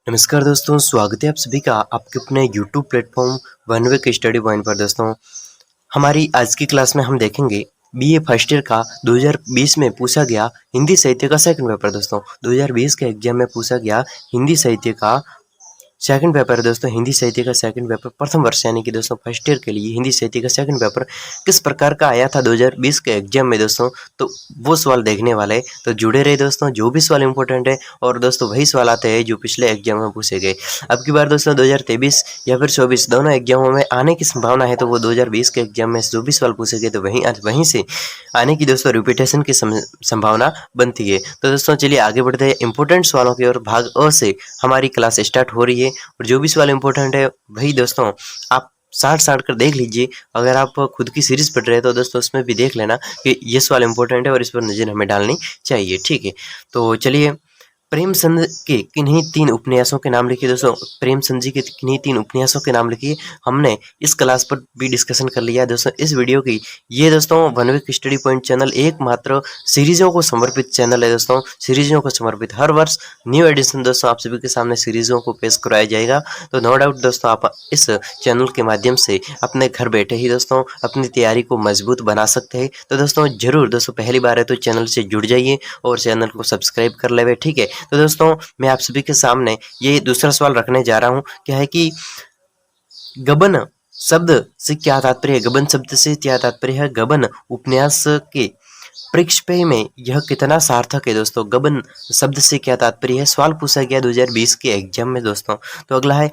नमस्कार दोस्तों, स्वागत है आप सभी का आपके अपने यूट्यूब प्लेटफॉर्म वन वे के स्टडी पॉइंट पर। दोस्तों, हमारी आज की क्लास में हम देखेंगे बीए फर्स्ट ईयर का 2020 में पूछा गया हिंदी साहित्य का सेकंड पेपर। दोस्तों, 2020 के एग्जाम में पूछा गया हिंदी साहित्य का सेकंड पेपर है। दोस्तों, हिंदी साहित्य का सेकंड पेपर प्रथम वर्ष यानी कि दोस्तों फर्स्ट ईयर के लिए हिंदी साहित्य का सेकंड पेपर किस प्रकार का आया था 2020 के एग्जाम में। दोस्तों, तो वो सवाल देखने वाले, तो जुड़े रहे दोस्तों। जो भी सवाल इंपॉर्टेंट है और दोस्तों वही सवाल आते हैं जो पिछले एग्जाम में पूछे गए। अब की बार दोस्तों 2023 या फिर 24 दोनों एग्जामों में आने की संभावना है, तो वो 2020 के एग्जाम में जो भी सवाल पूछे गए तो वहीं से आने की दोस्तों रिपीटेशन की संभावना बनती है। तो दोस्तों चलिए आगे बढ़ते हैं इंपॉर्टेंट सवालों की ओर। भाग अ से हमारी क्लास स्टार्ट हो रही है और जो भी सवाल इंपॉर्टेंट है वही दोस्तों आप साठ कर देख लीजिए। अगर आप खुद की सीरीज पढ़ रहे हैं तो दोस्तों उसमें भी देख लेना कि ये सवाल इंपॉर्टेंट है और इस पर नजर हमें डालनी चाहिए। ठीक है, तो चलिए प्रेमचंद के किन्हीं 3 उपन्यासों के नाम लिखिए। दोस्तों, प्रेमचंद जी के किन्हीं 3 उपन्यासों के नाम लिखिए। हमने इस क्लास पर भी डिस्कशन कर लिया है दोस्तों इस वीडियो की। ये दोस्तों one week study point channel एकमात्र सीरीजों को समर्पित चैनल है। दोस्तों, सीरीजों को समर्पित हर वर्ष न्यू एडिशन दोस्तों आप सभी के सामने सीरीजों को पेश कराया जाएगा। तो नो डाउट दोस्तों आप इस चैनल के माध्यम से अपने घर बैठे ही दोस्तों अपनी तैयारी को मजबूत बना सकते हैं। तो दोस्तों जरूर दोस्तों पहली बार है तो चैनल से जुड़ जाइए और चैनल को सब्सक्राइब कर लेवे। ठीक है, तो दोस्तों मैं आप सभी के सामने ये दूसरा सवाल रखने जा रहा हूँ। क्या है कि गबन शब्द से क्या तात्पर्य है। गबन शब्द से क्या तात्पर्य है। गबन उपन्यास के परिक्षेप में यह कितना सार्थक है। दोस्तों, गबन शब्द से क्या तात्पर्य है, सवाल पूछा गया 2020 के एग्जाम में। दोस्तों, तो अगला है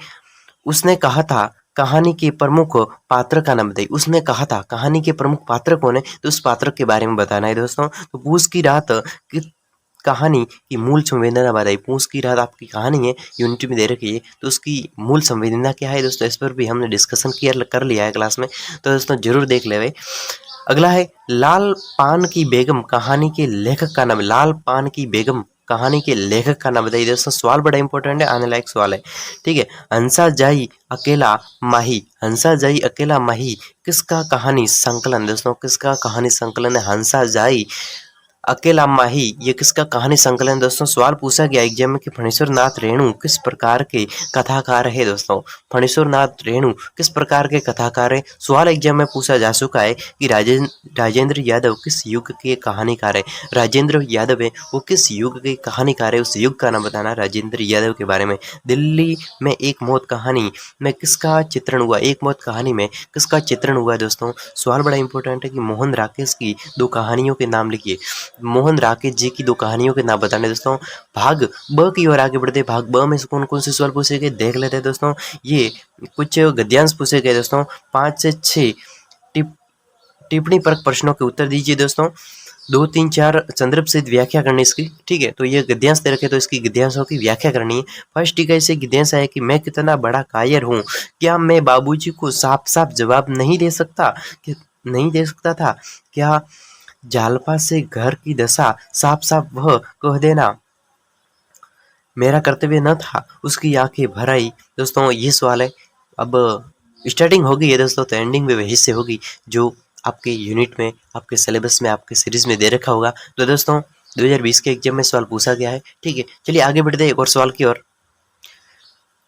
उसने कहा था कहानी के प्रमुख पात्र का नाम बताइए। उसने कहा था कहानी के प्रमुख पात्र कौन है, तो उस पात्र के बारे में बताना है। दोस्तों, तो पूस की रात की कहानी की मूल संवेदना बताइए। पूस की रात आपकी कहानी है, यूनिटी में दे रखी है, तो उसकी मूल संवेदना क्या है। दोस्तों, इस पर भी हमने डिस्कशन कर लिया है क्लास में, तो दोस्तों जरूर देख लेवे। अगला है लाल पान की बेगम कहानी के लेखक का नाम। लाल पान की बेगम कहानी के लेखक का नाम बताइए। दोस्तों, सवाल बड़ा इंपॉर्टेंट है, आने लायक सवाल है। ठीक है, हंसा जाई अकेला माही। हंसा जाई अकेला माही किसका कहानी संकलन। दोस्तों, किसका कहानी संकलन है हंसा जाई अकेला माही, ये किसका कहानी संकलन। दोस्तों, सवाल पूछा गया एग्जाम में कि फणीश्वर नाथ रेणु किस प्रकार के कथाकार है। दोस्तों, फणीश्वर नाथ रेणु किस प्रकार के कथाकार है। सवाल एग्जाम में पूछा जा चुका है कि राजेंद्र यादव किस युग के कहानीकार है। राजेंद्र यादव है वो किस युग के कहानीकार है, उस युग का नाम बताना राजेंद्र यादव के बारे में। दिल्ली में एक मौत कहानी में किसका चित्रण हुआ। एक मौत कहानी में किसका चित्रण हुआ। दोस्तों, सवाल बड़ा इंपॉर्टेंट है कि मोहन राकेश की 2 कहानियों के नाम लिखिए। मोहन राकेश जी की 2 कहानियों के नाम बताने। दोस्तों, भाग ब की ओर आगे बढ़ते। भाग ब में से कौन कौन से सवाल पूछे गए देख लेते हैं। दोस्तों, ये कुछ गद्यांश पूछे गए। दोस्तों, 5 से 6 टिप्पणी परक प्रश्नों के उत्तर दीजिए। दोस्तों, 2, 3, 4 संदर्भ से व्याख्या करनी इसकी। ठीक है, तो ये गद्यांश दे रखे तो इसकी गद्यांशों की व्याख्या करनी है। फर्स्ट टीका से गद्यांश है कि मैं कितना बड़ा कायर हूँ, क्या मैं बाबूजी को साफ साफ जवाब नहीं दे सकता था। क्या जालपा से घर की दशा साफ साफ वह कह देना मेरा कर्तव्य न था। उसकी आंखें भर आई। दोस्तों, ये सवाल है। अब स्टार्टिंग होगी है दोस्तों, तो एंडिंग में वही से होगी जो आपके यूनिट में, आपके सिलेबस में, आपके सीरीज में दे रखा होगा। तो दोस्तों 2020 के एग्जाम में सवाल पूछा गया है। ठीक है, चलिए आगे बढ़ते हैं एक और सवाल की ओर।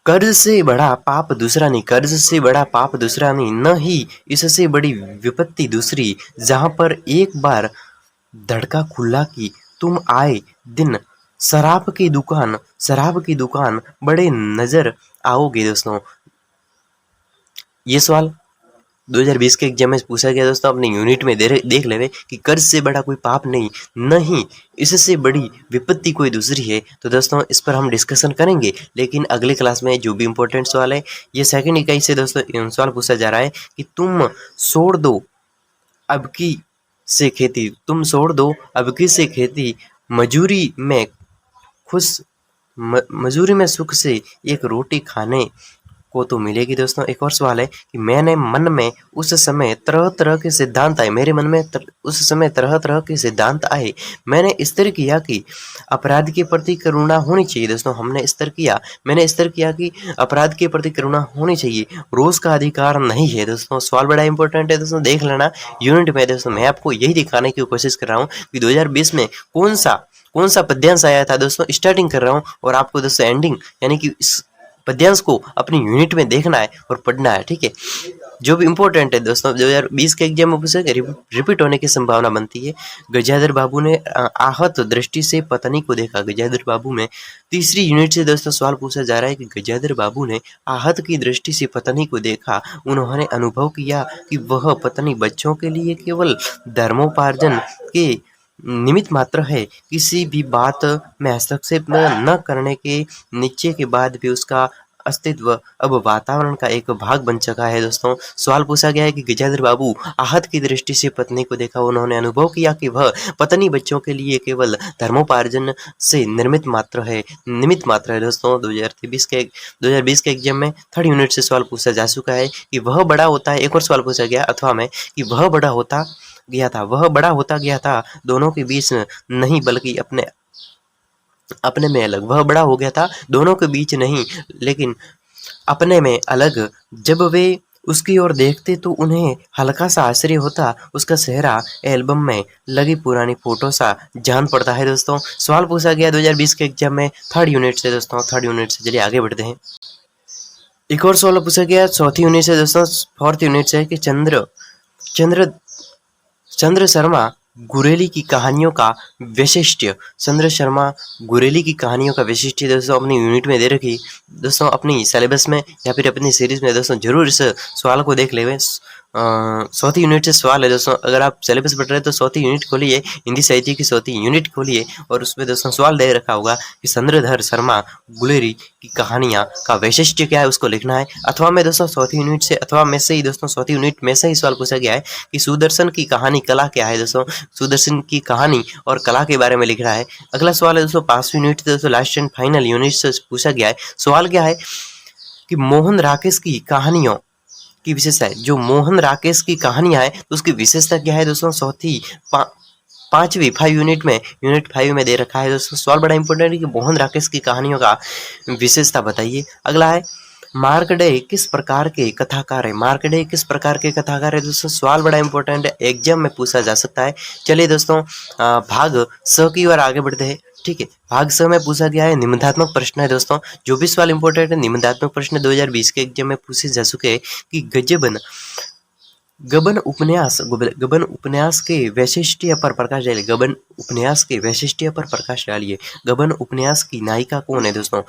कर्ज से बड़ा पाप दूसरा नहीं। कर्ज से बड़ा पाप दूसरा नहीं, न ही इससे बड़ी विपत्ति दूसरी। जहां पर एक बार धड़का खुला कि तुम आए दिन शराब की दुकान बड़े नजर आओगे। दोस्तों, ये सवाल 2020 के एग्जाम में पूछा गया। दोस्तों, अपने यूनिट में देख लेवे कि कर्ज से बड़ा कोई पाप नहीं, न ही इससे बड़ी विपत्ति कोई दूसरी है। तो दोस्तों इस पर हम डिस्कशन करेंगे, लेकिन अगले क्लास में जो भी इंपॉर्टेंट सवाल है, ये सेकंड इकाई से दोस्तों सवाल पूछा जा रहा है कि तुम छोड़ दो अब की से खेती। तुम छोड़ दो अब की से खेती, मजूरी में मजूरी में सुख से एक रोटी खाने को तो मिलेगी। दोस्तों, एक और सवाल है कि मैंने मन में उस समय तरह तरह के सिद्धांत आए। मेरे मन में उस समय तरह तरह के सिद्धांत आए। मैंने स्थिर किया कि अपराध के प्रति करुणा होनी चाहिए। दोस्तों, मैंने स्थिर किया कि अपराध के प्रति करुणा होनी चाहिए, रोज का अधिकार नहीं है। दोस्तों, सवाल बड़ा इंपॉर्टेंट है। दोस्तों, देख लेना यूनिट में। दोस्तों, मैं आपको यही दिखाने की कोशिश कर रहा हूँ कि 2020 में कौन सा पद्यांश आया था दोस्तों, स्टार्टिंग कर रहा हूँ और आपको दोस्तों एंडिंग यानी कि इस पद्यांश को अपनी यूनिट में देखना है और पढ़ना है, ठीक है। जो भी इम्पोर्टेंट है दोस्तों 2020 के एग्जाम में पूछे रिपीट होने की संभावना बनती है। गजाधर बाबू ने आहत दृष्टि से पत्नी को देखा। गजाधर बाबू में तीसरी यूनिट से दोस्तों सवाल पूछा जा रहा है कि गजाधर बाबू ने आहत की दृष्टि से पत्नी को देखा। उन्होंने अनुभव किया कि वह पत्नी बच्चों के लिए केवल धर्मोपार्जन के निमित्त मात्र है। किसी भी बात में हस्तक्षेप न करने के निश्चय के बाद भी उसका अस्तित्व अब वातावरण का एक भाग बन चुका है। दोस्तों सवाल पूछा गया है कि गजाधर बाबू आहत की दृष्टि से पत्नी को देखा। उन्होंने अनुभव किया कि वह पत्नी बच्चों के लिए केवल धर्मोपार्जन से निमित्त मात्र है। दोस्तों 2020 के एग्जाम में थर्ड यूनिट से सवाल पूछा जा चुका है कि वह बड़ा होता है। एक और सवाल पूछा गया अथवा में कि वह बड़ा होता गया था दोनों के बीच नहीं बल्कि अपने में अलग। वह बड़ा हो गया था दोनों के बीच नहीं लेकिन अपने में अलग। जब वे उसकी ओर देखते तो उन्हें हल्का सा आश्चर्य होता। उसका चेहरा एल्बम में लगी पुरानी फोटो सा जान पड़ता है। दोस्तों सवाल पूछा गया 2020 के एग्जाम में थर्ड यूनिट से। दोस्तों थर्ड यूनिट से चलिए आगे बढ़ते हैं। एक और सवाल पूछा गया चौथी यूनिट से। दोस्तों फोर्थ यूनिट से कि चंद्र शर्मा गुरेली की कहानियों का वैशिष्ट्य। चंद्र शर्मा गुरेली की कहानियों का वैशिष्ट्य दोस्तों अपनी यूनिट में दे रखी। दोस्तों अपनी सिलेबस में या फिर अपनी सीरीज में दोस्तों जरूर इस सवाल को देख लेवे। चौथी यूनिट से सवाल है दोस्तों। अगर आप सिलेबस पढ़ रहे हैं तो चौथी यूनिट खोलिए, हिंदी साहित्य की चौथी यूनिट खोलिए और उसमें दोस्तों सवाल दे रखा होगा कि चंद्रधर शर्मा गुलेरी की कहानियां का वैशिष्ट्य क्या है, उसको लिखना है। अथवा में दोस्तों चौथी यूनिट से अथवा में से ही दोस्तों चौथी यूनिट में से ही सवाल पूछा गया है कि सुदर्शन की कहानी कला क्या है। दोस्तों सुदर्शन की कहानी और कला के बारे में लिख रहा है। अगला सवाल है दोस्तों पांचवी यूनिट से दोस्तों लास्ट एंड फाइनल यूनिट से पूछा गया है। सवाल क्या है कि मोहन राकेश की कहानियों की विशेषता है। जो मोहन राकेश की कहानियां है तो उसकी विशेषता क्या है दोस्तों चौथी पांचवी 5 यूनिट में यूनिट 5 में दे रखा है। दोस्तों सवाल बड़ा इंपॉर्टेंट है कि मोहन राकेश की कहानियों का विशेषता बताइए। अगला है मार्कंडेय किस प्रकार के कथाकार है। मार्कंडेय किस प्रकार के कथाकार है दोस्तों सवाल बड़ा इंपॉर्टेंट है, एग्जाम में पूछा जा सकता है। चलिए दोस्तों भाग स की ओर आगे बढ़ते हैं, ठीक है। भाग स में पूछा गया है निबंधात्मक प्रश्न है। दोस्तों जो भी सवाल इंपॉर्टेंट है निबंधात्मक प्रश्न 2020 के एग्जाम में पूछे जा चुके हैं कि गबन उपन्यास के वैशिष्ट्य पर प्रकाश डालिए। गबन उपन्यास के वैशिष्ट्य पर प्रकाश डालिए। गबन उपन्यास की नायिका कौन है। दोस्तों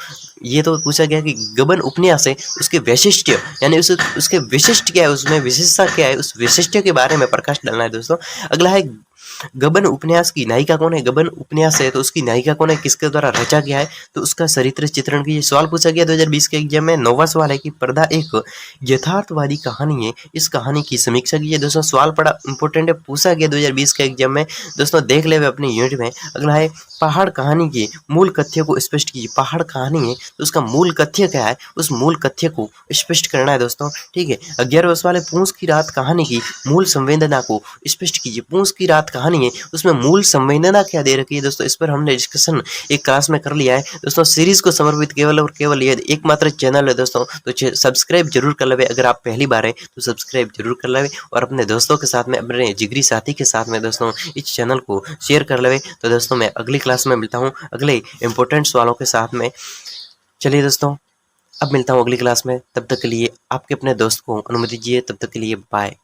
ये तो पूछा गया कि गबन उपन्यास है उसके वैशिष्ट्य यानी उसके विशिष्ट क्या है, उसमें विशेषता क्या है, उस विशिष्ट के बारे में प्रकाश डालना है। दोस्तों अगला है गबन उपन्यास की नायिका कौन है। गबन उपन्यास है तो उसकी नायिका कौन है, किसके द्वारा रचा गया है, तो उसका चरित्र चित्रण कीजिए। सवाल पूछा गया 2020 के एग्जाम में। 9वां सवाल है कि पर्दा एक यथार्थवादी कहानी है, इस कहानी की समीक्षा कीजिए। दोस्तों सवाल बड़ा इंपॉर्टेंट है, पूछा गया 2020 के एग्जाम में। दोस्तों देख ले अपनी यूनिट में। अगला है पहाड़ कहानी के मूल कथ्य को स्पष्ट कीजिए। पहाड़ कहानी है तो उसका मूल कथ्य क्या है, उस मूल कथ्य को स्पष्ट करना है। दोस्तों ठीक है। 11वां सवाल है पूंछ की रात कहानी की मूल संवेदना को स्पष्ट कीजिए। पूंछ की रात कहानी है उसमें मूल संवेदना क्या दे रखी है। दोस्तों इस पर हमने डिस्कशन एक क्लास में कर लिया है। दोस्तों सीरीज को समर्पित केवल और केवल ये एकमात्र चैनल है दोस्तों, तो सब्सक्राइब जरूर कर लेवे। अगर आप पहली बार है तो सब्सक्राइब जरूर कर लेवे और अपने दोस्तों के साथ में, अपने जिगरी साथी के साथ में दोस्तों इस चैनल को शेयर कर लेवे। तो दोस्तों मैं अगली क्लास में मिलता हूँ अगले इंपॉर्टेंट सवालों के साथ में। चलिए दोस्तों अब मिलता हूँ अगली क्लास में, तब तक के लिए आपके अपने दोस्त को अनुमति दीजिए। तब तक के लिए बाय।